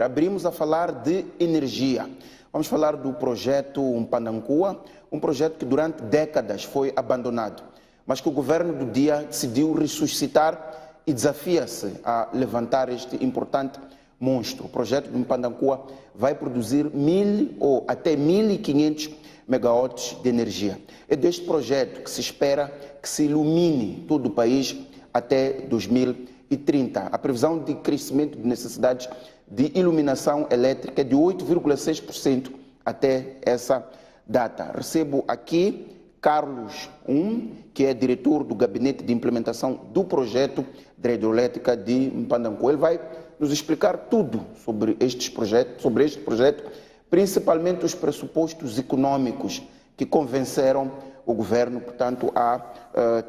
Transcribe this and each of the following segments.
Abrimos a falar de energia. Vamos falar do projeto Mpandankua, um projeto que durante décadas foi abandonado, mas que o governo do dia decidiu ressuscitar e desafia-se a levantar este importante monstro. O projeto do Mpandankua vai produzir 1.000 ou até 1.500 megawatts de energia. É deste projeto que se espera que se ilumine todo o país até 2030. A previsão de crescimento de necessidades de iluminação elétrica é de 8,6% até essa data. Recebo aqui Carlos que é diretor do Gabinete de Implementação do Projeto da Hidroelétrica de Mpandankua. Ele vai nos explicar tudo sobre este projeto, principalmente os pressupostos econômicos que convenceram o governo, portanto, a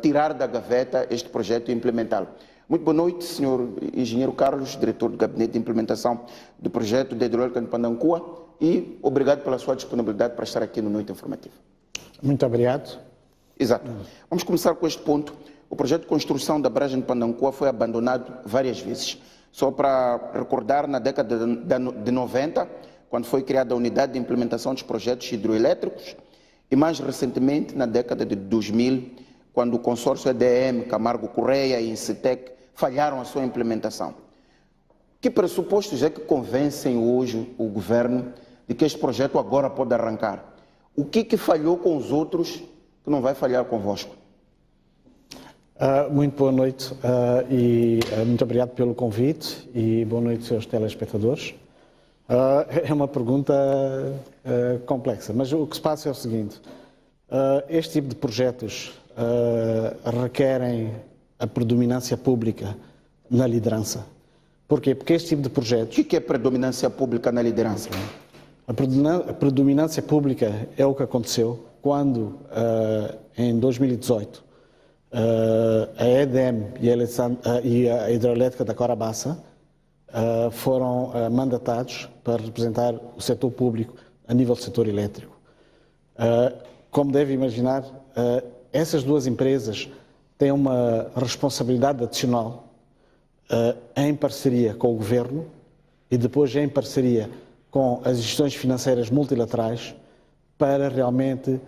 tirar da gaveta este projeto e implementá-lo. Muito boa noite, senhor engenheiro Carlos, diretor do Gabinete de Implementação do Projeto da Hidroelétrica de Mpandankua, e obrigado pela sua disponibilidade para estar aqui no Noite Informativa. Muito obrigado. Exato. Vamos começar com este ponto. O projeto de construção da barragem de Mpandankua foi abandonado várias vezes. Só para recordar, na década de 90, quando foi criada a Unidade de Implementação dos Projetos Hidroelétricos, e mais recentemente, na década de 2000, quando o consórcio EDM, Camargo Correia e Incitec falharam a sua implementação. Que pressupostos é que convencem hoje o governo de que este projeto agora pode arrancar? O que falhou com os outros que não vai falhar convosco? Muito boa noite e muito obrigado pelo convite e boa noite, seus telespectadores. É uma pergunta complexa, mas o que se passa é o seguinte. Este tipo de projetos requerem a predominância pública na liderança. Porquê? Porque este tipo de projetos... O que é predominância pública na liderança? A predominância pública é o que aconteceu quando, em 2018, a EDM e a Hidroelétrica da Corabaça foram mandatados para representar o setor público a nível do setor elétrico. Como deve imaginar, essas duas empresas têm uma responsabilidade adicional em parceria com o governo e depois em parceria com as instituições financeiras multilaterais para realmente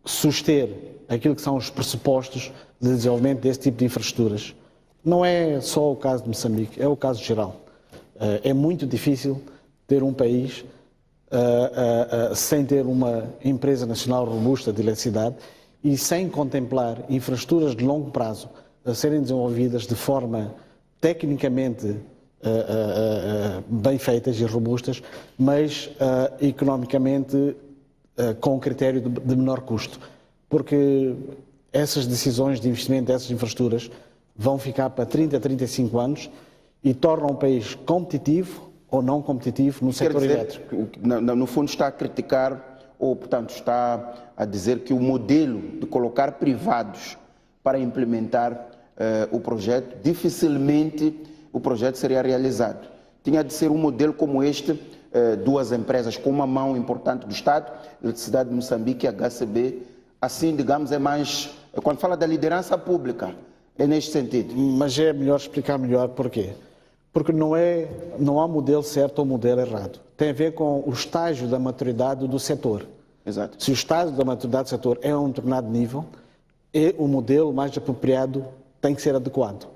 suster aquilo que são os pressupostos de desenvolvimento desse tipo de infraestruturas. Não é só o caso de Moçambique, é o caso geral. É muito difícil ter um país sem ter uma empresa nacional robusta de eletricidade e sem contemplar infraestruturas de longo prazo a serem desenvolvidas de forma tecnicamente bem feitas e robustas, mas economicamente com critério de menor custo. Porque essas decisões de investimento dessas infraestruturas vão ficar para 30 a 35 anos e tornam o país competitivo ou não competitivo no setor elétrico. No fundo está a criticar, ou portanto está a dizer que o modelo de colocar privados para implementar o projeto, dificilmente o projeto seria realizado. Tinha de ser um modelo como este, duas empresas com uma mão importante do Estado, Eletricidade de Moçambique e HCB, assim, digamos, é mais... Quando fala da liderança pública, é neste sentido. Mas é melhor explicar melhor porquê. Porque não há modelo certo ou modelo errado. Tem a ver com o estágio da maturidade do setor. Exato. Se o estágio da maturidade do setor é a um determinado nível, o modelo mais apropriado tem que ser adequado.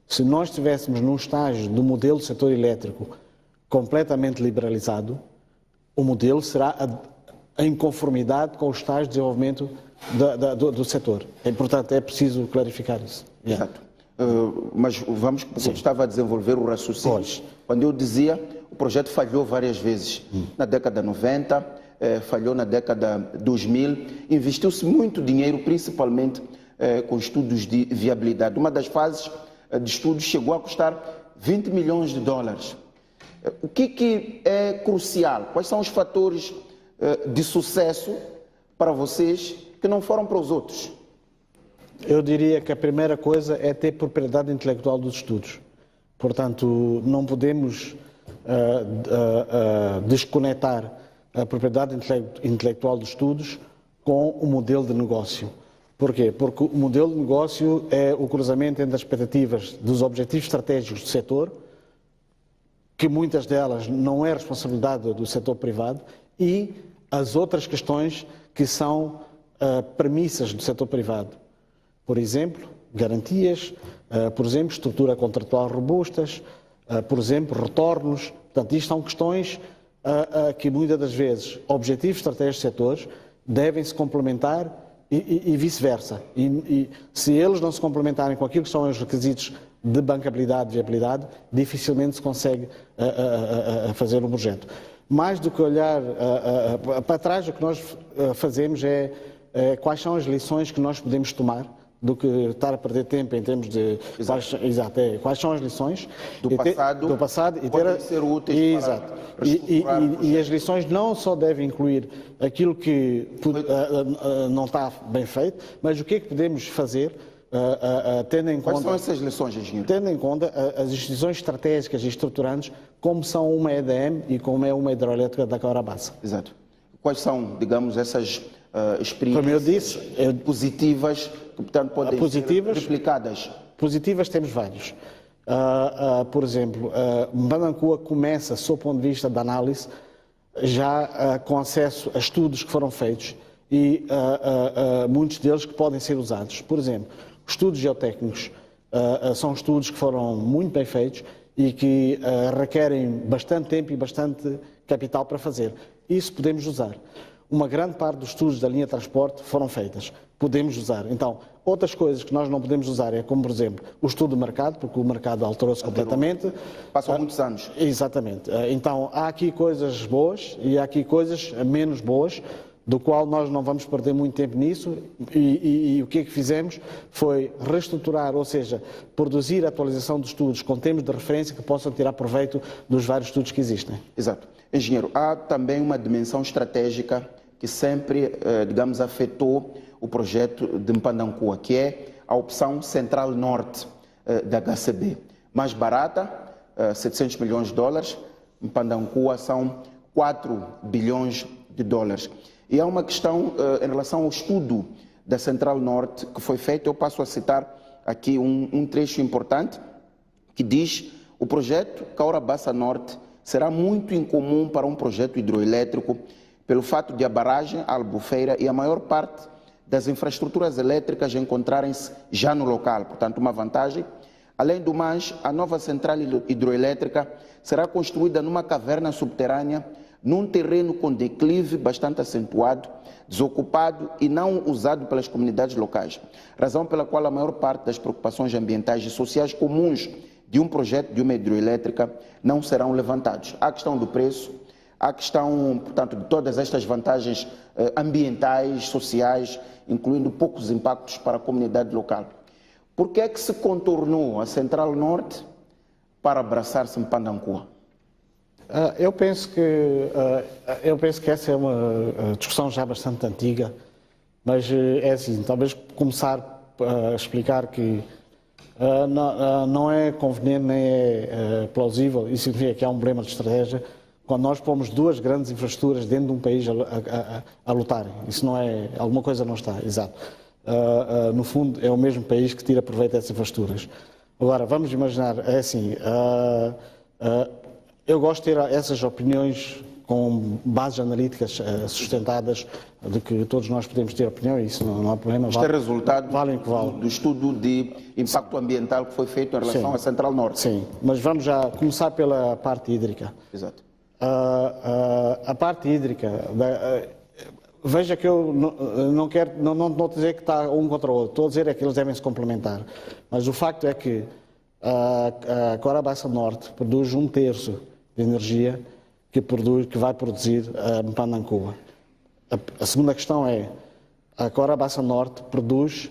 Se nós estivéssemos num estágio do modelo do setor elétrico completamente liberalizado, o modelo será em conformidade com o estágio de desenvolvimento do setor. Portanto, é preciso clarificar isso. Exato. Mas vamos, porque eu estava a desenvolver o raciocínio. Pois. Quando eu dizia, o projeto falhou várias vezes. Na década 90, falhou na década 2000, investiu-se muito dinheiro, principalmente com estudos de viabilidade. Uma das fases de estudos chegou a custar 20 milhões de dólares. O que é crucial? Quais são os fatores de sucesso para vocês que não foram para os outros? Eu diria que a primeira coisa é ter propriedade intelectual dos estudos. Portanto, não podemos desconectar a propriedade intelectual dos estudos com o modelo de negócio. Porquê? Porque o modelo de negócio é o cruzamento entre as expectativas dos objetivos estratégicos do setor, que muitas delas não é responsabilidade do setor privado, e as outras questões que são premissas do setor privado. Por exemplo, garantias, por exemplo, estrutura contratual robustas, por exemplo, retornos. Portanto, isto são questões que muitas das vezes objetivos estratégicos de setores devem se complementar e vice-versa. E se eles não se complementarem com aquilo que são os requisitos de bancabilidade e viabilidade, dificilmente se consegue fazer um projeto. Mais do que olhar para trás, o que nós fazemos é quais são as lições que nós podemos tomar, do que estar a perder tempo em termos de quais são as lições do passado e podem ser úteis para reestruturar o projeto. E as lições não só devem incluir aquilo que não está bem feito, mas o que é que podemos fazer tendo em Quais conta... são essas lições, engenheiro? Tendo em conta as instituições estratégicas e estruturantes, como são uma EDM e como é uma hidroelétrica da Cabra Bassa. Exato. Quais são, digamos, essas experiências Como eu disse, positivas que, portanto, podem ser replicadas? Positivas temos vários. Por exemplo, Mbanancua começa, sob o ponto de vista da análise, já com acesso a estudos que foram feitos e muitos deles que podem ser usados. Por exemplo, estudos geotécnicos são estudos que foram muito bem feitos e que requerem bastante tempo e bastante capital para fazer. Isso podemos usar. Uma grande parte dos estudos da linha de transporte foram feitas. Podemos usar. Então, outras coisas que nós não podemos usar é como, por exemplo, o estudo do mercado, porque o mercado alterou-se completamente. Passam muitos anos. Exatamente. Então, há aqui coisas boas e há aqui coisas menos boas, do qual nós não vamos perder muito tempo nisso, e o que é que fizemos foi reestruturar, ou seja, produzir a atualização de estudos com termos de referência que possam tirar proveito dos vários estudos que existem. Exato. Engenheiro, há também uma dimensão estratégica que sempre, digamos, afetou o projeto de Mbanancua, que é a opção Central Norte da HCB. Mais barata, 700 milhões de dólares, em Mbanancua são 4 bilhões de dólares. E há uma questão em relação ao estudo da Central Norte que foi feito. Eu passo a citar aqui um trecho importante que diz: o projeto Cabra Bassa Norte será muito incomum para um projeto hidroelétrico pelo fato de a barragem, a Albufeira e a maior parte das infraestruturas elétricas encontrarem-se já no local. Portanto, uma vantagem. Além do mais, a nova central hidroelétrica será construída numa caverna subterrânea, num terreno com declive bastante acentuado, desocupado e não usado pelas comunidades locais, razão pela qual a maior parte das preocupações ambientais e sociais comuns de um projeto de uma hidroelétrica não serão levantados. Há a questão do preço, há a questão, portanto, de todas estas vantagens ambientais, sociais, incluindo poucos impactos para a comunidade local. Por que é que se contornou a Central Norte para abraçar-se em Mbanancua? Eu penso que essa é uma discussão já bastante antiga, mas é assim, talvez começar a explicar que não é conveniente nem é plausível, isso significa que há um problema de estratégia, quando nós pomos duas grandes infraestruturas dentro de um país a lutarem. Isso não é, alguma coisa não está, exato. No fundo, é o mesmo país que tira proveito dessas infraestruturas. Agora, vamos imaginar, é assim, eu gosto de ter essas opiniões com bases analíticas sustentadas, de que todos nós podemos ter opinião, e isso não há problema. Isto é resultado do estudo de impacto ambiental que foi feito em relação à Central Norte. Sim, mas vamos já começar pela parte hídrica. Exato. A parte hídrica, veja que eu não estou a dizer que está um contra o outro, estou a dizer é que eles devem se complementar. Mas o facto é que a Cabra Bassa Norte produz 1/3 de energia que vai produzir a Mbanancua. A segunda questão é, a Cabra Bassa Norte produz,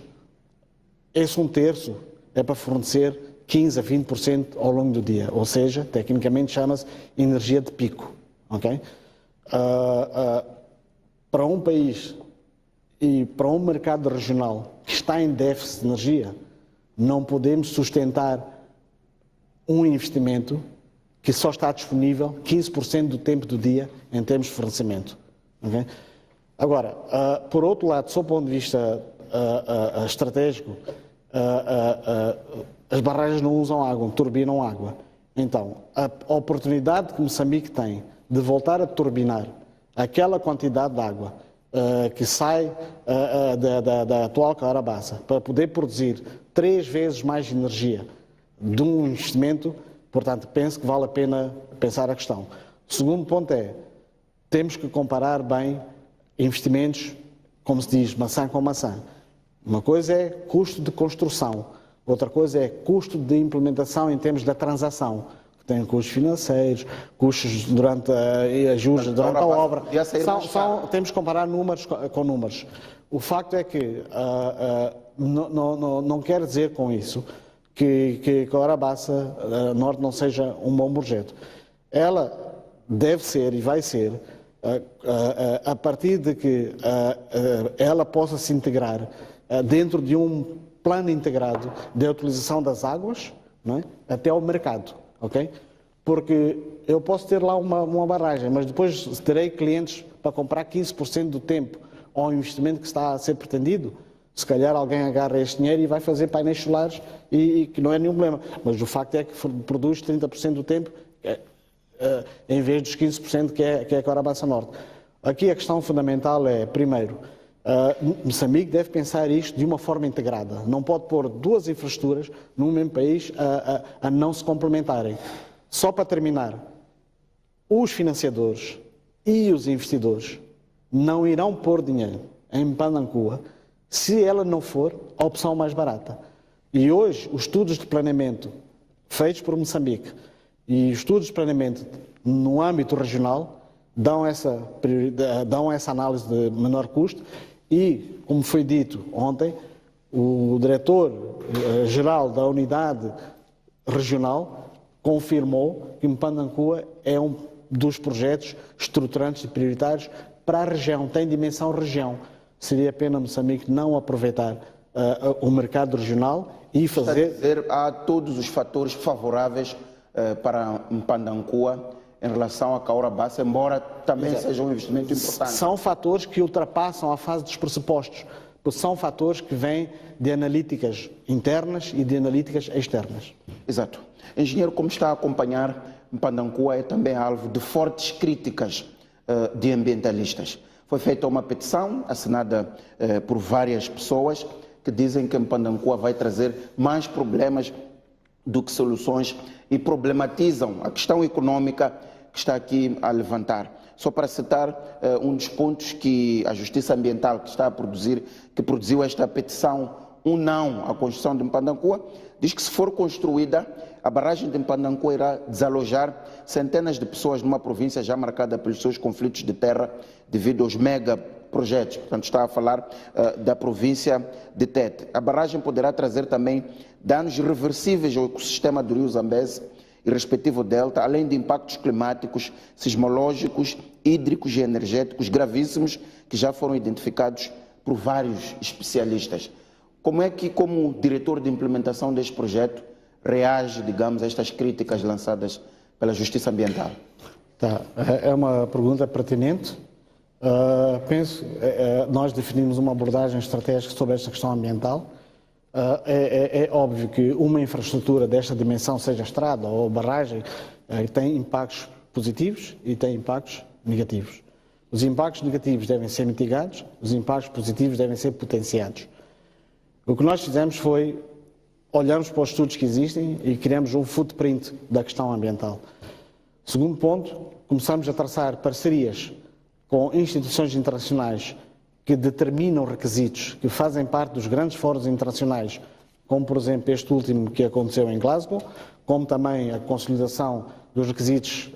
esse 1/3 é para fornecer 15 a 20% ao longo do dia, ou seja, tecnicamente chama-se energia de pico. Okay? Para um país e para um mercado regional que está em déficit de energia, não podemos sustentar um investimento que só está disponível 15% do tempo do dia em termos de fornecimento. Okay? Agora, por outro lado, sob o ponto de vista estratégico, as barragens não usam água, turbinam água. Então, a oportunidade que Moçambique tem de voltar a turbinar aquela quantidade de água que sai da atual Cahora Bassa para poder produzir 3 vezes mais energia de um investimento, portanto, penso que vale a pena pensar a questão. O segundo ponto é, temos que comparar bem investimentos, como se diz, maçã com maçã. Uma coisa é custo de construção, outra coisa é custo de implementação em termos da transação, que tem custos financeiros, custos durante a juros durante a obra. Temos que comparar números com números. O facto é que não quer dizer com isso que Cahora Bassa Norte não seja um bom projeto. Ela deve ser e vai ser a partir de que ela possa se integrar dentro de um plano integrado de utilização das águas, não é? Até ao mercado, ok? Porque eu posso ter lá uma barragem, mas depois terei clientes para comprar 15% do tempo ao investimento que está a ser pretendido. Se calhar alguém agarra este dinheiro e vai fazer painéis solares e que não é nenhum problema. Mas o facto é que produz 30% do tempo em vez dos 15% que é a Cahora Bassa Norte. Aqui a questão fundamental é, primeiro, Moçambique deve pensar isto de uma forma integrada. Não pode pôr 2 infraestruturas no mesmo país a não se complementarem. Só para terminar, os financiadores e os investidores não irão pôr dinheiro em Mpandancua se ela não for a opção mais barata. E hoje, os estudos de planeamento feitos por Moçambique e os estudos de planeamento no âmbito regional dão essa análise de menor custo e, como foi dito ontem, o diretor-geral da unidade regional confirmou que Mpandancua é um dos projetos estruturantes e prioritários para a região, tem dimensão região. Seria pena Moçambique não aproveitar o mercado regional e fazer... Há todos os fatores favoráveis para Mpandancua em relação à Cahora Bassa, embora também seja um investimento importante. São fatores que ultrapassam a fase dos pressupostos, porque são fatores que vêm de analíticas internas e de analíticas externas. Exato. Engenheiro, como está a acompanhar, Mpandancua é também alvo de fortes críticas de ambientalistas. Foi feita uma petição assinada por várias pessoas que dizem que Mpandancua vai trazer mais problemas do que soluções e problematizam a questão econômica que está aqui a levantar. Só para citar um dos pontos que a Justiça Ambiental que produziu esta petição, um não à construção de Mpandancua, diz que se for construída, a barragem de Mpandancua irá desalojar centenas de pessoas numa província já marcada pelos seus conflitos de terra devido aos megaprojetos. Portanto, está a falar da província de Tete. A barragem poderá trazer também danos irreversíveis ao ecossistema do rio Zambeze e respectivo delta, além de impactos climáticos, sismológicos, hídricos e energéticos gravíssimos que já foram identificados por vários especialistas. Como é que, como diretor de implementação deste projeto, reage, digamos, a estas críticas lançadas pela Justiça Ambiental? É uma pergunta pertinente. Nós definimos uma abordagem estratégica sobre esta questão ambiental. É óbvio que uma infraestrutura desta dimensão, seja estrada ou barragem, tem impactos positivos e tem impactos negativos. Os impactos negativos devem ser mitigados, os impactos positivos devem ser potenciados. O que nós fizemos foi olhamos para os estudos que existem e criamos um footprint da questão ambiental. Segundo ponto, começamos a traçar parcerias com instituições internacionais que determinam requisitos que fazem parte dos grandes fóruns internacionais, como por exemplo este último que aconteceu em Glasgow, como também a consolidação dos requisitos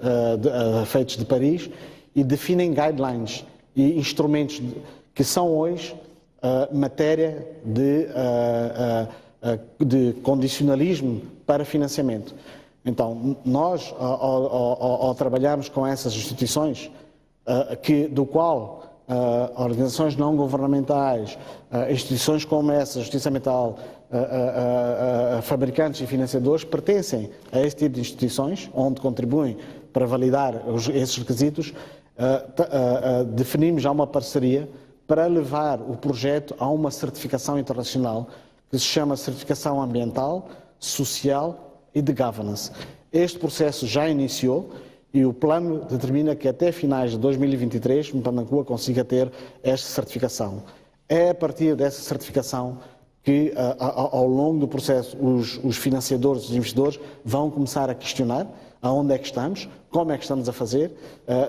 feitos de Paris, e definem guidelines e instrumentos que são hoje matéria de condicionalismo para financiamento. Então, nós, ao trabalharmos com essas instituições, do qual organizações não governamentais, instituições como essa, Justiça Ambiental, fabricantes e financiadores, pertencem a esse tipo de instituições, onde contribuem para validar esses requisitos, definimos já uma parceria para levar o projeto a uma certificação internacional que se chama Certificação Ambiental, Social e de Governance. Este processo já iniciou e o plano determina que até finais de 2023 Mpandancua consiga ter esta certificação. É a partir dessa certificação que ao longo do processo os financiadores, os investidores vão começar a questionar aonde é que estamos, como é que estamos a fazer,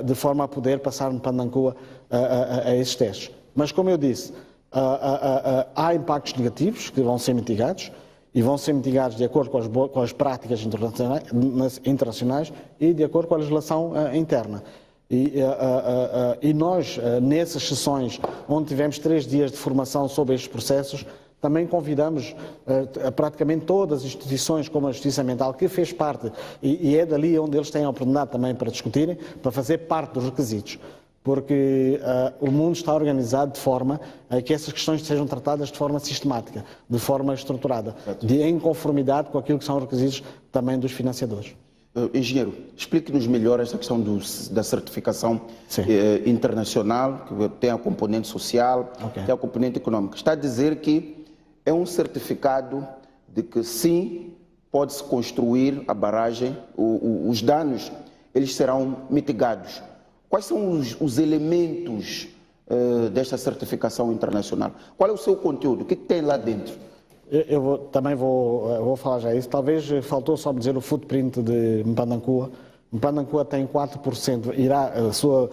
de forma a poder passar Mpandancua a esses testes. Mas como eu disse, há impactos negativos que vão ser mitigados e vão ser mitigados de acordo com as práticas internacionais e de acordo com a legislação interna. E nós, nessas sessões onde tivemos 3 dias de formação sobre estes processos, também convidamos praticamente todas as instituições, como a Justiça Ambiental, que fez parte, e é dali onde eles têm a oportunidade também para discutirem, para fazer parte dos requisitos. Porque o mundo está organizado de forma a que essas questões sejam tratadas de forma sistemática, de forma estruturada, em conformidade com aquilo que são os requisitos também dos financiadores. Engenheiro, explique-nos melhor esta questão da certificação internacional, que tem a componente social, tem a componente econômica. Está a dizer que é um certificado de que sim, pode-se construir a barragem, os danos eles serão mitigados. Quais são os elementos desta certificação internacional? Qual é o seu conteúdo? O que tem lá dentro? Eu também vou falar já isso. Talvez faltou só dizer o footprint de Mpandancua. Mpandancua tem 4%, a sua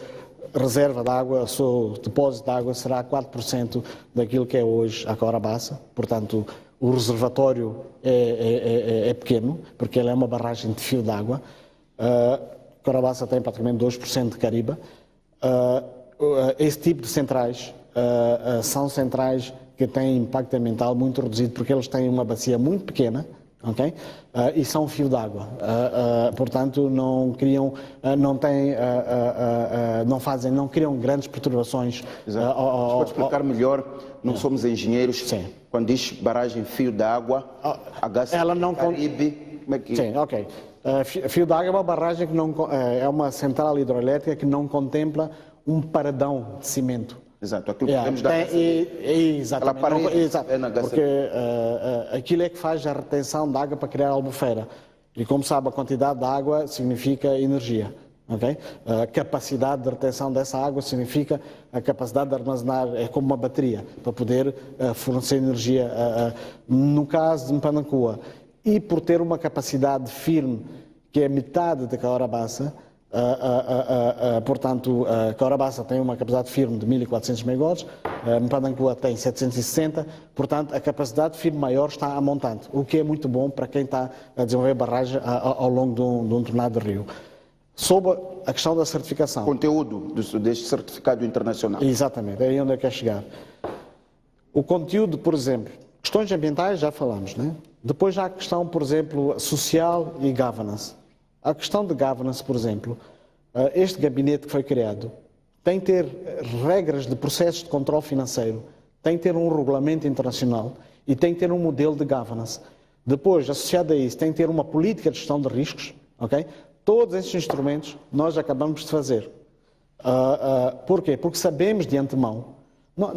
reserva de água, o seu depósito de água será 4% daquilo que é hoje a Caurabaça. Portanto, o reservatório é pequeno, porque ele é uma barragem de fio de água. Caurabaça tem praticamente 2% de Cariba. Esse tipo de centrais são centrais que têm impacto ambiental muito reduzido, porque eles têm uma bacia muito pequena, okay? E são fio d'água. Portanto, não criam, não criam grandes perturbações. Pode explicar melhor? Não somos engenheiros. Sim. Quando diz barragem fio d'água, ela não Caribe, como é que... Sim, ok. Fio d'água é uma barragem que não é uma central hidroelétrica que não contempla um paradão de cimento. Exato, aquilo que podemos dar. Exatamente. Parede, porque aquilo é que faz a retenção de água para criar a albufeira. E como sabe, a quantidade de água significa energia. Okay? A capacidade de retenção dessa água significa a capacidade de armazenar, é como uma bateria, para poder fornecer energia. No caso de Mpandancua, e por ter uma capacidade firme que é metade da Caurabaça, portanto, a Caurabaça tem uma capacidade firme de 1.400 megawatts, Mpandancua tem 760, portanto, a capacidade firme maior está a montante, o que é muito bom para quem está a desenvolver barragem ao longo de um determinado rio. Sobre a questão da certificação. Conteúdo deste certificado internacional. Exatamente, é aí onde eu quero chegar. O conteúdo, por exemplo, questões ambientais já falamos, né? Depois já há a questão, por exemplo, social e governance. A questão de governance, por exemplo, este gabinete que foi criado tem que ter regras de processos de controle financeiro, tem que ter um regulamento internacional e tem que ter um modelo de governance. Depois, associado a isso, tem que ter uma política de gestão de riscos, ok? Todos esses instrumentos nós acabamos de fazer. Porquê? Porque sabemos de antemão.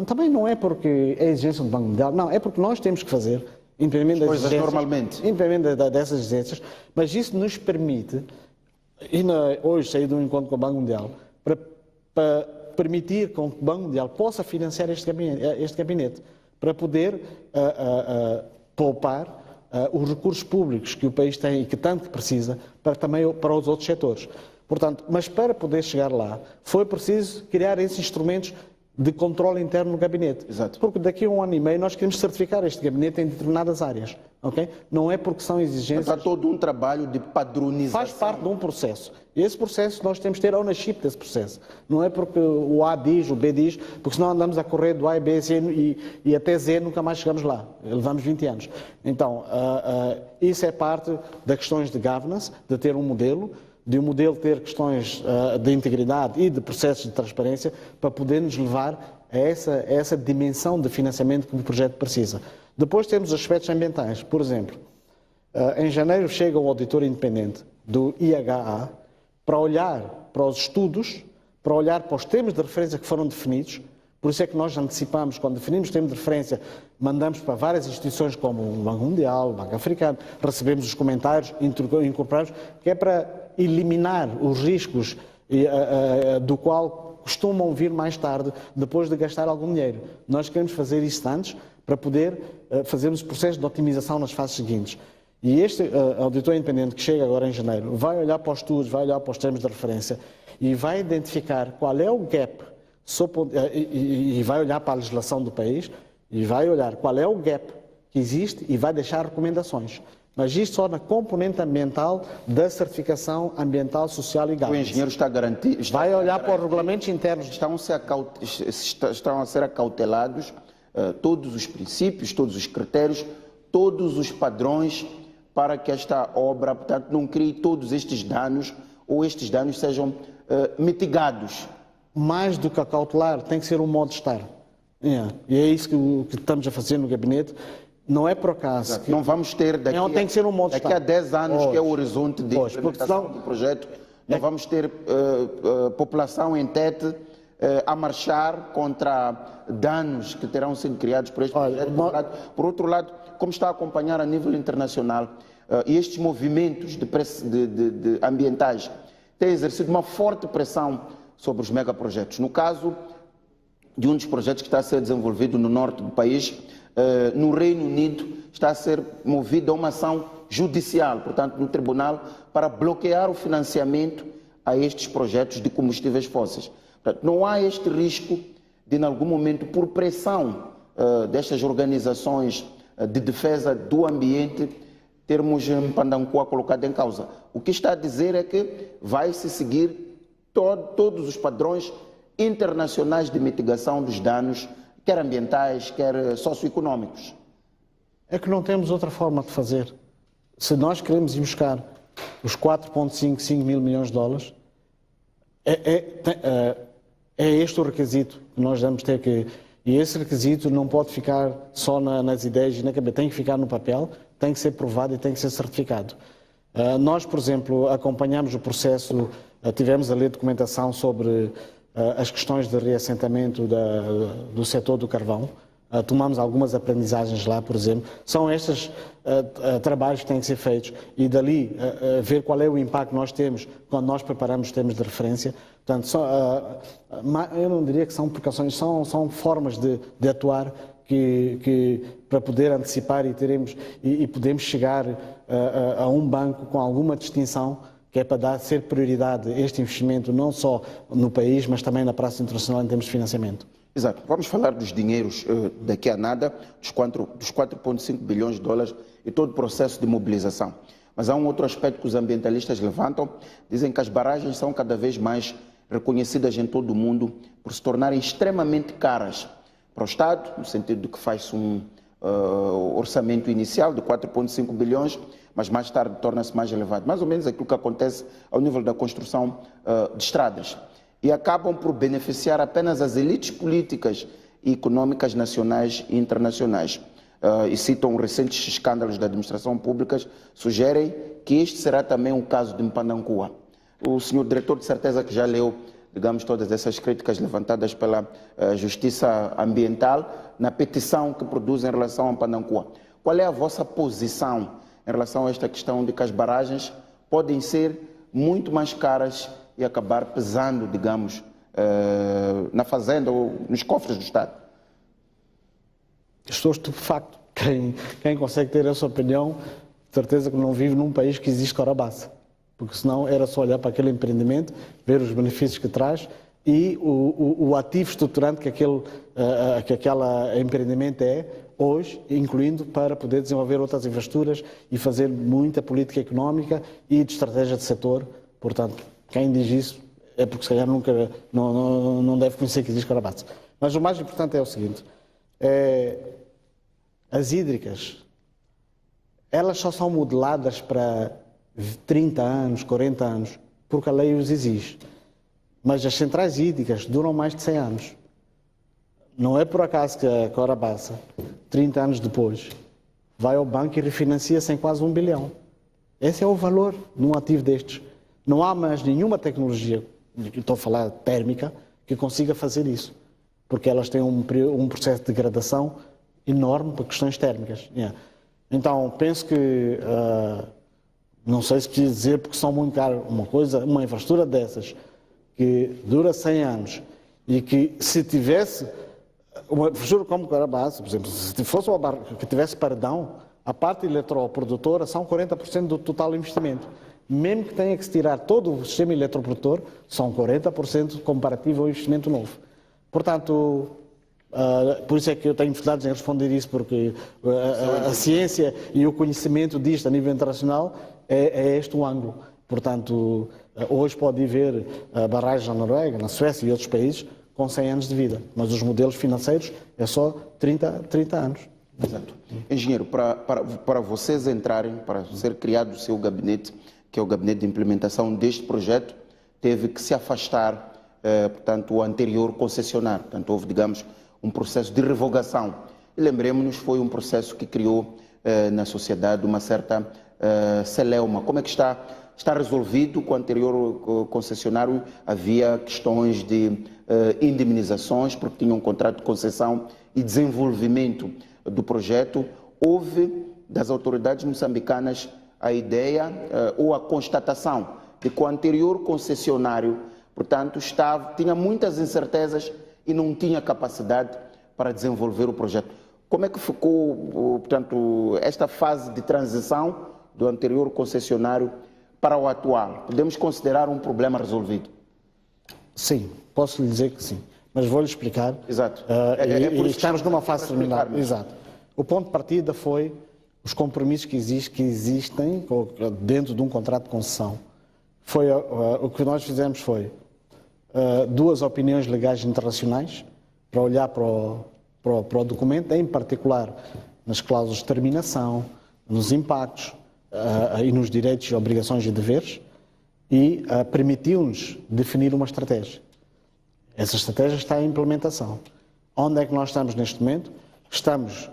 Também não é porque é exigência do Banco Mundial, não, é porque nós temos que fazer, independente das exigências, normalmente. Independente dessas exigências, mas isso nos permite, hoje sair de um encontro com o Banco Mundial, para permitir que o Banco Mundial possa financiar este gabinete para poder poupar os recursos públicos que o país tem e que tanto precisa também para os outros setores. Portanto, mas para poder chegar lá, foi preciso criar esses instrumentos de controle interno no gabinete. Exato. Porque daqui a 1 ano e meio nós queremos certificar este gabinete em determinadas áreas. Okay? Não é porque são exigências... Há todo um trabalho de padronização. Faz parte de um processo. E esse processo nós temos que ter ownership desse processo. Não é porque o A diz, o B diz, porque senão andamos a correr do A e B e até Z nunca mais chegamos lá. Levamos 20 anos. Então, isso é parte das questões de governance, de ter um modelo, de um modelo ter questões de integridade e de processos de transparência para poder nos levar a essa dimensão de financiamento que o projeto precisa. Depois temos os aspectos ambientais. Por exemplo, em janeiro chega um auditor independente do IHA para olhar para os estudos, para olhar para os termos de referência que foram definidos, Por isso é que nós antecipamos, quando definimos o termo de referência, mandamos para várias instituições como o Banco Mundial, o Banco Africano, recebemos os comentários, incorporamos, que é para eliminar os riscos do qual costumam vir mais tarde, depois de gastar algum dinheiro. Nós queremos fazer isso antes, para poder fazermos processos de otimização nas fases seguintes. E este auditor independente que chega agora em janeiro vai olhar para os estudos, vai olhar para os termos de referência e vai identificar qual é o gap, e vai olhar para a legislação do país e vai olhar qual é o gap que existe e vai deixar recomendações. Mas isto só na componente ambiental da certificação ambiental, social e O governance. engenheiro está garantido. Vai olhar para os regulamentos internos. Estão a ser acautelados todos os princípios, todos os critérios, todos os padrões para que esta obra, portanto, não crie todos estes danos ou estes danos sejam mitigados. Mais do que acautelar, tem que ser um modo de estar. E é isso que estamos a fazer no gabinete. Não é por acaso. Não vamos ter tem que ser um modo de daqui estar. a 10 anos, que é o horizonte de implementação senão, do projeto, não vamos ter população em Tete a marchar contra danos que terão sido criados por este projeto. Por outro lado, como está a acompanhar a nível internacional, e estes movimentos de ambientais têm exercido uma forte pressão sobre os megaprojetos. No caso de um dos projetos que está a ser desenvolvido no norte do país, no Reino Unido, está a ser movida uma ação judicial, portanto, no tribunal, para bloquear o financiamento a estes projetos de combustíveis fósseis. Portanto, não há este risco de, em algum momento, por pressão destas organizações de defesa do ambiente, termos Mpandancoa colocado em causa. O que está a dizer é que vai-se seguir todos os padrões internacionais de mitigação dos danos, quer ambientais, quer socioeconómicos. É que não temos outra forma de fazer. Se nós queremos ir buscar os 4,5 mil milhões de dólares, é este o requisito que nós vamos ter que... E esse requisito não pode ficar só nas ideias e na cabeça, tem que ficar no papel, tem que ser provado e tem que ser certificado. Nós, por exemplo, acompanhamos o processo, tivemos a ler documentação sobre as questões de reassentamento do setor do carvão, tomamos algumas aprendizagens lá, por exemplo. São estes trabalhos que têm que ser feitos e dali ver qual é o impacto que nós temos quando nós preparamos os termos de referência. Portanto, eu não diria que são precauções, são formas de atuar para poder antecipar e podemos chegar a um banco com alguma distinção, que é para ser prioridade este investimento não só no país, mas também na praça internacional em termos de financiamento. Exato. Vamos falar dos dinheiros daqui a nada, dos 4,5 bilhões de dólares e todo o processo de mobilização. Mas há um outro aspecto que os ambientalistas levantam, dizem que as barragens são cada vez mais reconhecidas em todo o mundo por se tornarem extremamente caras para o Estado, no sentido de que faz-se um orçamento inicial de 4,5 bilhões, mas mais tarde torna-se mais elevado. Mais ou menos aquilo que acontece ao nível da construção de estradas. E acabam por beneficiar apenas as elites políticas e econômicas nacionais e internacionais. E citam recentes escândalos da administração pública, sugerem que este será também um caso de Mpandancoa. O senhor diretor de certeza que já leu, digamos, todas essas críticas levantadas pela Justiça Ambiental na petição que produz em relação a Mpandancoa. Qual é a vossa posição em relação a esta questão de que as barragens podem ser muito mais caras e acabar pesando, digamos, na fazenda ou nos cofres do Estado? Estou estupefacto. Quem consegue ter essa opinião, de certeza que não vive num país que existe Corabaça. Porque senão era só olhar para aquele empreendimento, ver os benefícios que traz e o ativo estruturante que aquele empreendimento é hoje, incluindo para poder desenvolver outras infraestruturas e fazer muita política económica e de estratégia de setor. Portanto, quem diz isso é porque se calhar nunca não deve conhecer que existe Corabaça. Mas o mais importante é o seguinte, as hídricas, elas só são modeladas para 30 anos, 40 anos, porque a lei os exige. Mas as centrais hídricas duram mais de 100 anos. Não é por acaso que a Corabaça, 30 anos depois, vai ao banco e refinancia-se em quase 1 bilhão. Esse é o valor num ativo destes. Não há mais nenhuma tecnologia, estou a falar térmica, que consiga fazer isso. porque elas têm um processo de degradação enorme por questões térmicas. Então, penso que, não sei se preciso dizer porque são muito caros, uma infraestrutura dessas, que dura 100 anos, e que se tivesse uma infraestrutura como Carabás, por exemplo, se fosse uma barra que tivesse paredão, a parte eletroprodutora são 40% do total investimento. Mesmo que tenha que se tirar todo o sistema eletroprodutor, são 40% comparativo ao investimento novo. Portanto, por isso é que eu tenho dificuldades em responder isso, porque a ciência e o conhecimento disto a nível internacional é este o ângulo. Portanto, hoje pode haver barragens na Noruega, na Suécia e outros países com 100 anos de vida, mas os modelos financeiros é só 30 anos. Exato. Engenheiro, para vocês entrarem, para ser criado o seu gabinete, que é o gabinete de implementação deste projeto, teve que se afastar, portanto, o anterior concessionário. Portanto, houve, digamos, um processo de revogação. E lembremos-nos, foi um processo que criou na sociedade uma certa celeuma. Como é que está resolvido? Com o anterior concessionário havia questões de indemnizações, porque tinha um contrato de concessão e desenvolvimento do projeto. Houve, das autoridades moçambicanas, a ideia ou a constatação de que o anterior concessionário, portanto, tinha muitas incertezas e não tinha capacidade para desenvolver o projeto. Como é que ficou, portanto, esta fase de transição do anterior concessionário para o atual? Podemos considerar um problema resolvido? Sim, posso lhe dizer que sim, mas vou-lhe explicar. Exato. Estamos numa fase terminal. Exato. O ponto de partida foi os compromissos que existem dentro de um contrato de concessão. O que nós fizemos foi duas opiniões legais internacionais para olhar para o documento, em particular nas cláusulas de terminação, nos impactos e nos direitos, obrigações e deveres, e permitiu-nos definir uma estratégia. Essa estratégia está em implementação. Onde é que nós estamos neste momento? Estamos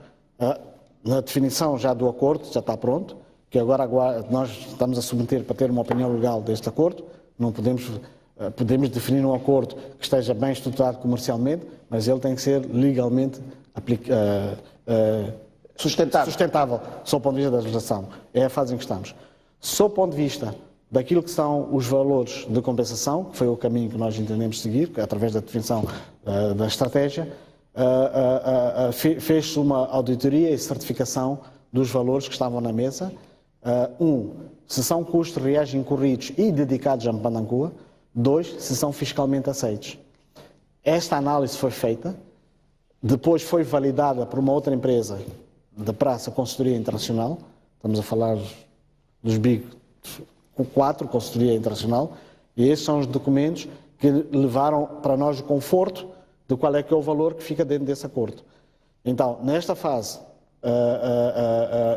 na definição já do acordo, já está pronto, que agora nós estamos a submeter para ter uma opinião legal deste acordo. Não podemos definir um acordo que esteja bem estruturado comercialmente, mas ele tem que ser legalmente sustentável, sob o ponto de vista da legislação. É a fase em que estamos. Sob o ponto de vista daquilo que são os valores de compensação, que foi o caminho que nós entendemos seguir, através da definição da estratégia, fez-se uma auditoria e certificação dos valores que estavam na mesa. Se são custos reais incorridos e dedicados a Mpandancua. 2, se são fiscalmente aceitos. Esta análise foi feita, depois foi validada por uma outra empresa da Praça Consultoria Internacional, estamos a falar dos Big 4, Consultoria Internacional, e esses são os documentos que levaram para nós o conforto de qual é que é o valor que fica dentro desse acordo. Então, nesta fase,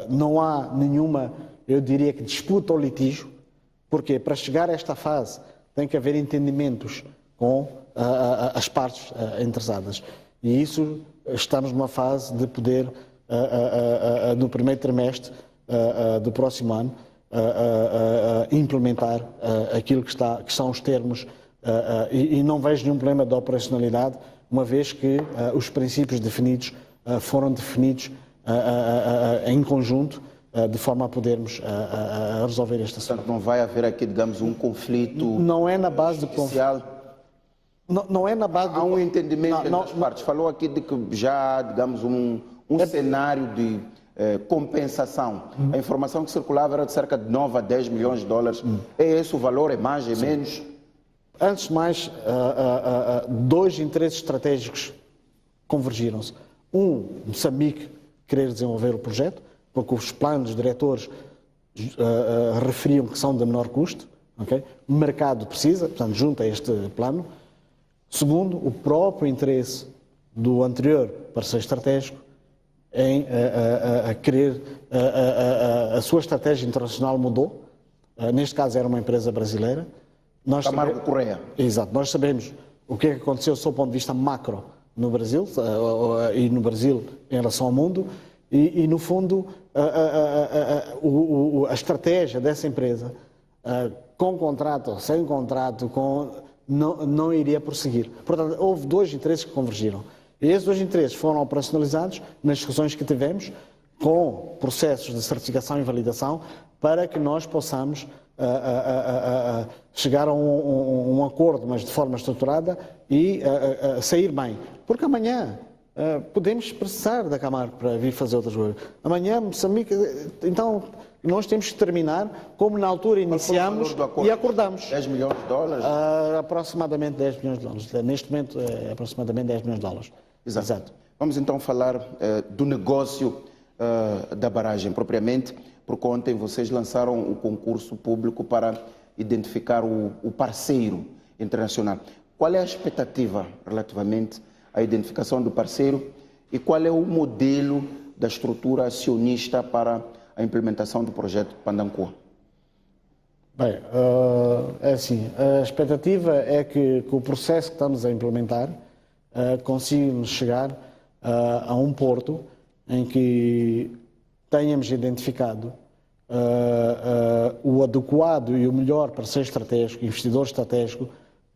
não há nenhuma, eu diria que disputa ou litígio, porque para chegar a esta fase tem que haver entendimentos com as partes interessadas. E isso, estamos numa fase de poder, no primeiro trimestre do próximo ano, implementar aquilo que são os termos, e não vejo nenhum problema de operacionalidade, uma vez que os princípios definidos foram definidos em conjunto, de forma a podermos resolver esta situação. Portanto, não vai haver aqui, digamos, um conflito. Não é na base de não é na base. Há um entendimento entre as partes. Falou aqui de que já há, digamos, um cenário de compensação. A informação que circulava era de cerca de 9 a 10 milhões de dólares. É esse o valor? É mais? É menos? Antes de mais, dois interesses estratégicos convergiram-se. Moçambique querer desenvolver o projeto, porque os planos diretores referiam que são de menor custo. Okay? O mercado precisa, portanto, junto a este plano. Segundo, o próprio interesse do anterior parceiro estratégico em querer, a sua estratégia internacional mudou. Neste caso era uma empresa brasileira. Camargo Correia. Exato. Nós sabemos o que é que aconteceu sob o ponto de vista macro no Brasil, e no Brasil em relação ao mundo, e no fundo a estratégia dessa empresa, com contrato ou sem contrato, não iria prosseguir. Portanto, houve dois interesses que convergiram. E esses dois interesses foram operacionalizados nas discussões que tivemos com processos de certificação e validação para que nós possamos chegar a um acordo, mas de forma estruturada e sair bem. Porque amanhã podemos precisar da Camargo para vir fazer outras coisas. Amanhã, Moçambique, então nós temos que terminar como na altura iniciamos e acordamos. 10 milhões de dólares? Aproximadamente 10 milhões de dólares. Neste momento é aproximadamente 10 milhões de dólares. Exato. Vamos então falar do negócio da barragem propriamente, porque ontem vocês lançaram o concurso público para identificar o parceiro internacional. Qual é a expectativa relativamente à identificação do parceiro e qual é o modelo da estrutura acionista para a implementação do projeto Pandancua? Bem, é assim, a expectativa é que o processo que estamos a implementar consiga-nos chegar a um porto em que tenhamos identificado o adequado e o melhor parceiro estratégico, investidor estratégico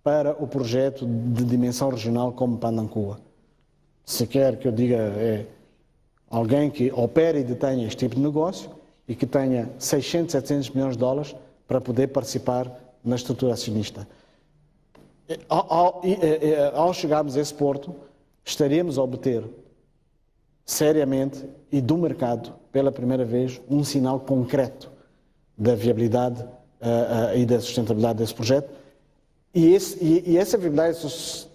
para o projeto de dimensão regional como Pandancua. Se quer que eu diga, é alguém que opere e detenha este tipo de negócio e que tenha 600, 700 milhões de dólares para poder participar na estrutura acionista. Ao chegarmos a esse porto, estaríamos a obter seriamente e do mercado, pela primeira vez, um sinal concreto da viabilidade e da sustentabilidade desse projeto. E essa viabilidade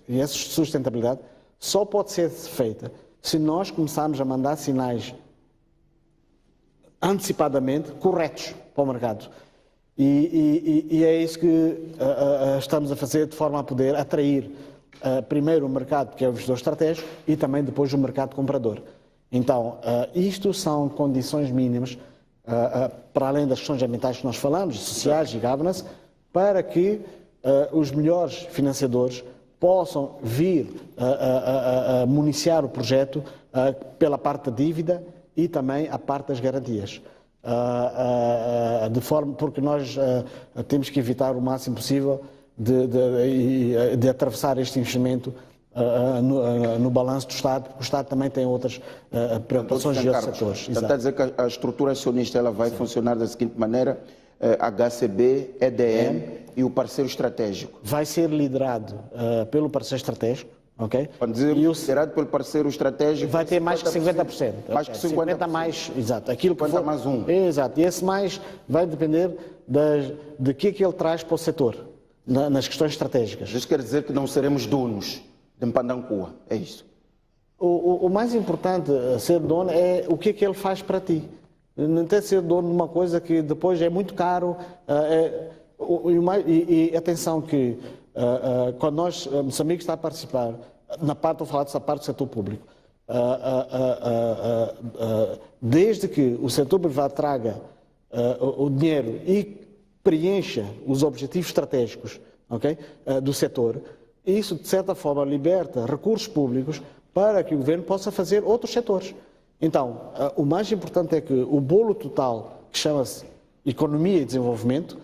e essa sustentabilidade só pode ser feita se nós começarmos a mandar sinais antecipadamente corretos para o mercado. E é isso que estamos a fazer de forma a poder atrair primeiro o mercado, que é o investidor estratégico, e também depois o mercado comprador. Então, isto são condições mínimas, para além das questões ambientais que nós falamos, sociais e governance, para que os melhores financiadores possam vir a municiar o projeto pela parte da dívida e também a parte das garantias. De forma, porque nós temos que evitar o máximo possível de atravessar este investimento no balanço do Estado, porque o Estado também tem outras preocupações e outros setores. Está a dizer que a estrutura acionista ela vai funcionar da seguinte maneira: HCB, EDM e o parceiro estratégico. Vai ser liderado pelo parceiro estratégico, ok? Quando dizer liderado pelo parceiro estratégico, vai ter mais que 50%. Mais que 50%. 50 mais, exato. Aquilo que for, mais um. Exato. E esse mais vai depender de que é que ele traz para o setor, nas questões estratégicas. Isso quer dizer que não seremos donos de Pandancua, é isso? O mais importante a ser dono é o que é que ele faz para ti. Não tem que ser dono de uma coisa que depois é muito caro. E atenção que quando Moçambique está a participar, estou a falar dessa parte do setor público, desde que o setor privado traga o dinheiro e preencha os objetivos estratégicos, okay, do setor, isso de certa forma liberta recursos públicos para que o governo possa fazer outros setores. Então, o mais importante é que o bolo total, que chama-se economia e desenvolvimento,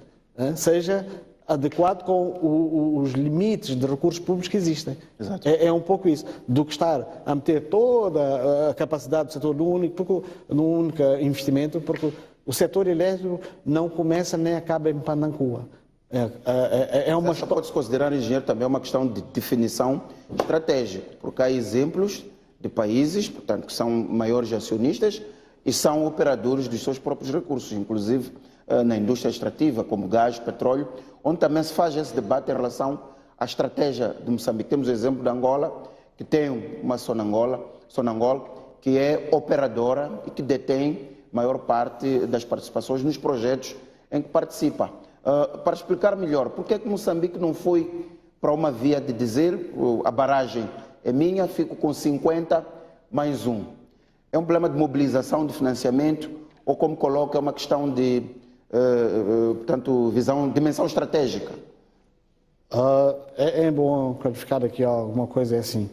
seja adequado com os limites de recursos públicos que existem. É um pouco isso, do que estar a meter toda a capacidade do setor num único investimento, porque o setor elétrico não começa nem acaba em Pandancua. Pode-se considerar, engenheiro, também uma questão de definição estratégica, porque há exemplos de países, portanto, que são maiores acionistas e são operadores dos seus próprios recursos, inclusive na indústria extrativa, como gás, petróleo, onde também se faz esse debate em relação à estratégia de Moçambique. Temos o exemplo de Angola, que tem uma Sonangol, que é operadora e que detém maior parte das participações nos projetos em que participa. Para explicar melhor, por que Moçambique não foi para uma via de dizer a barragem é minha, fico com 50 mais um? É um problema de mobilização de financiamento ou, como coloca, é uma questão de portanto, dimensão estratégica? É bom clarificar aqui alguma coisa, é assim.